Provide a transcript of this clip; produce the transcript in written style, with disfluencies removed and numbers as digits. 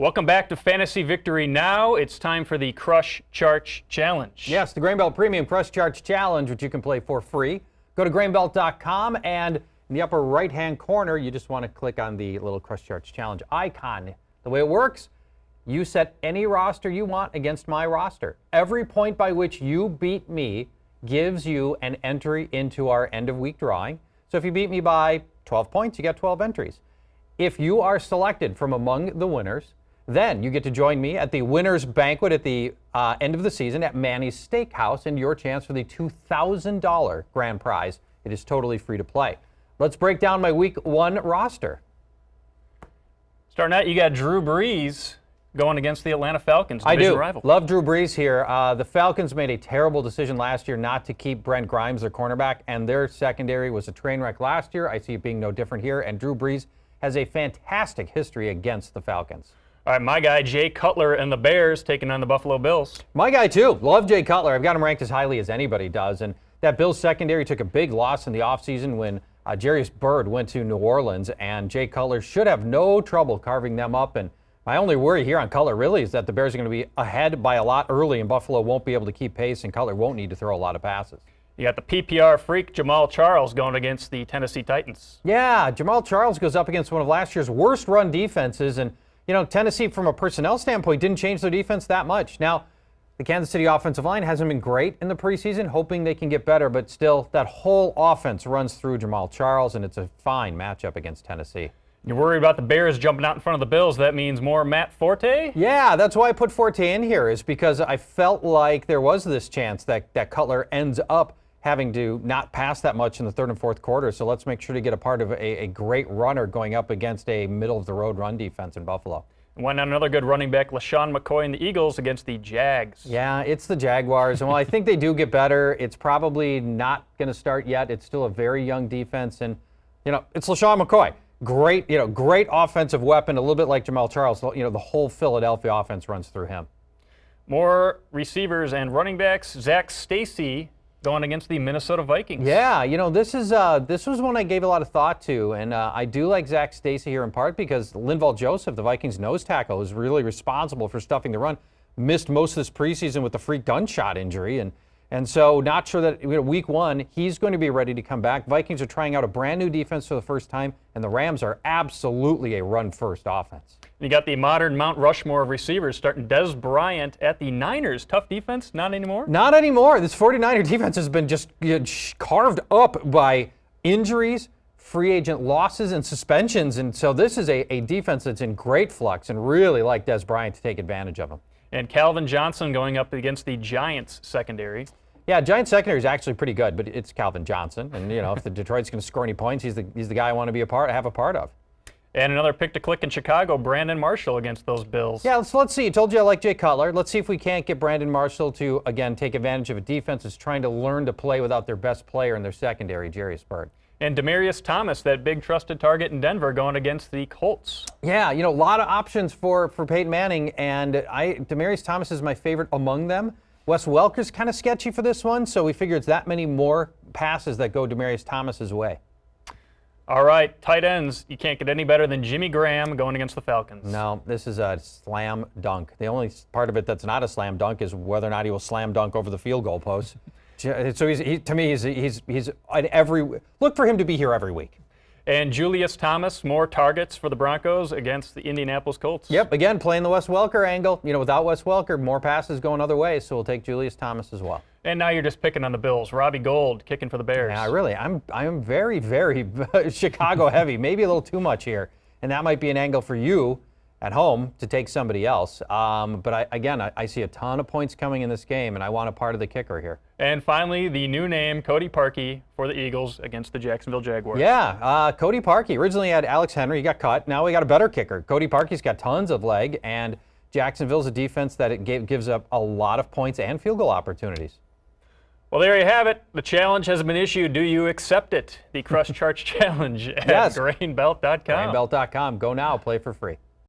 Welcome back to Fantasy Victory Now. It's time for the Crush Charch Challenge. Yes, the Grainbelt Premium Crush Charch Challenge, which you can play for free. Go to grainbelt.com, and in the upper right-hand corner, you just want to click on the little Crush Charch Challenge icon. The way it works, you set any roster you want against my roster. Every point by which you beat me gives you an entry into our end-of-week drawing. So if you beat me by 12 points, you get 12 entries. If you are selected from among the winners, then you get to join me at the winner's banquet at the end of the season at Manny's Steakhouse, and your chance for the $2,000 grand prize. It is totally free to play. Let's break down my week 1 roster. Starting out, you got Drew Brees going against the Atlanta Falcons. I do. Rival. Love Drew Brees here. The Falcons made a terrible decision last year not to keep Brent Grimes, their cornerback, and their secondary was a train wreck last year. I see it being no different here, and Drew Brees has a fantastic history against the Falcons. All right, my guy, Jay Cutler and the Bears taking on the Buffalo Bills. My guy, too. Love Jay Cutler. I've got him ranked as highly as anybody does. And that Bills secondary took a big loss in the offseason when Jarius Byrd went to New Orleans, and Jay Cutler should have no trouble carving them up. And my only worry here on Cutler really is that the Bears are going to be ahead by a lot early, and Buffalo won't be able to keep pace, and Cutler won't need to throw a lot of passes. You got the PPR freak, Jamal Charles, going against the Tennessee Titans. Yeah, Jamal Charles goes up against one of last year's worst run defenses, and you know, Tennessee, from a personnel standpoint, didn't change their defense that much. Now, the Kansas City offensive line hasn't been great in the preseason, hoping they can get better, but still, that whole offense runs through Jamal Charles, and it's a fine matchup against Tennessee. You're worried about the Bears jumping out in front of the Bills. That means more Matt Forte? Yeah, that's why I put Forte in here, is because I felt like there was this chance that Cutler ends up having to not pass that much in the third and fourth quarter. So let's make sure to get a part of a great runner going up against a middle-of-the-road run defense in Buffalo. Why not another good running back, LaShawn McCoy and the Eagles against the Jags? Yeah, it's the Jaguars. And while I think they do get better, it's probably not going to start yet. It's still a very young defense. And, you know, it's LaShawn McCoy. Great offensive weapon, a little bit like Jamal Charles. You know, the whole Philadelphia offense runs through him. More receivers and running backs. Zach Stacy going against the Minnesota Vikings. Yeah, you know, this was one I gave a lot of thought to, and I do like Zach Stacy here in part because Linval Joseph, the Vikings nose tackle, is really responsible for stuffing the run. Missed most of this preseason with the freak gunshot injury, and so not sure that week 1 he's going to be ready to come back. Vikings are trying out a brand new defense for the first time, and the Rams are absolutely a run-first offense. You got the modern Mount Rushmore of receivers starting Dez Bryant at the Niners. Tough defense, not anymore? Not anymore. This 49er defense has been just carved up by injuries, free agent losses, and suspensions. And so this is a defense that's in great flux, and really like Dez Bryant to take advantage of them. And Calvin Johnson going up against the Giants secondary. Yeah, Giants secondary is actually pretty good, but it's Calvin Johnson. And, you know, if the Detroit's going to score any points, he's the guy I want to have a part of. And another pick to click in Chicago, Brandon Marshall against those Bills. Yeah, let's see. I told you I like Jay Cutler. Let's see if we can't get Brandon Marshall to, again, take advantage of a defense that's trying to learn to play without their best player in their secondary, Jarius Byrd. And Demaryius Thomas, that big trusted target in Denver, going against the Colts. Yeah, you know, a lot of options for Peyton Manning, and Demaryius Thomas is my favorite among them. Wes Welker's kind of sketchy for this one, so we figure it's that many more passes that go Demaryius Thomas's way. All right, tight ends. You can't get any better than Jimmy Graham going against the Falcons. No, this is a slam dunk. The only part of it that's not a slam dunk is whether or not he will slam dunk over the field goal post. So to me, he's at every look for him to be here every week. And Julius Thomas, more targets for the Broncos against the Indianapolis Colts. Yep, again, playing the Wes Welker angle. You know, without Wes Welker, more passes going other ways, so we'll take Julius Thomas as well. And now you're just picking on the Bills. Robbie Gould kicking for the Bears. Yeah, really, I'm very, very Chicago heavy, maybe a little too much here, and that might be an angle for you at home to take somebody else. But I see a ton of points coming in this game, and I want a part of the kicker here. And finally, the new name, Cody Parkey for the Eagles against the Jacksonville Jaguars. Yeah, Cody Parkey. Originally had Alex Henry. He got cut. Now we got a better kicker. Cody Parkey's got tons of leg, and Jacksonville's a defense that gives up a lot of points and field goal opportunities. Well, there you have it. The challenge has been issued. Do you accept it? The Crush Charch Challenge at grainbelt.com. Grainbelt.com. Go now. Play for free.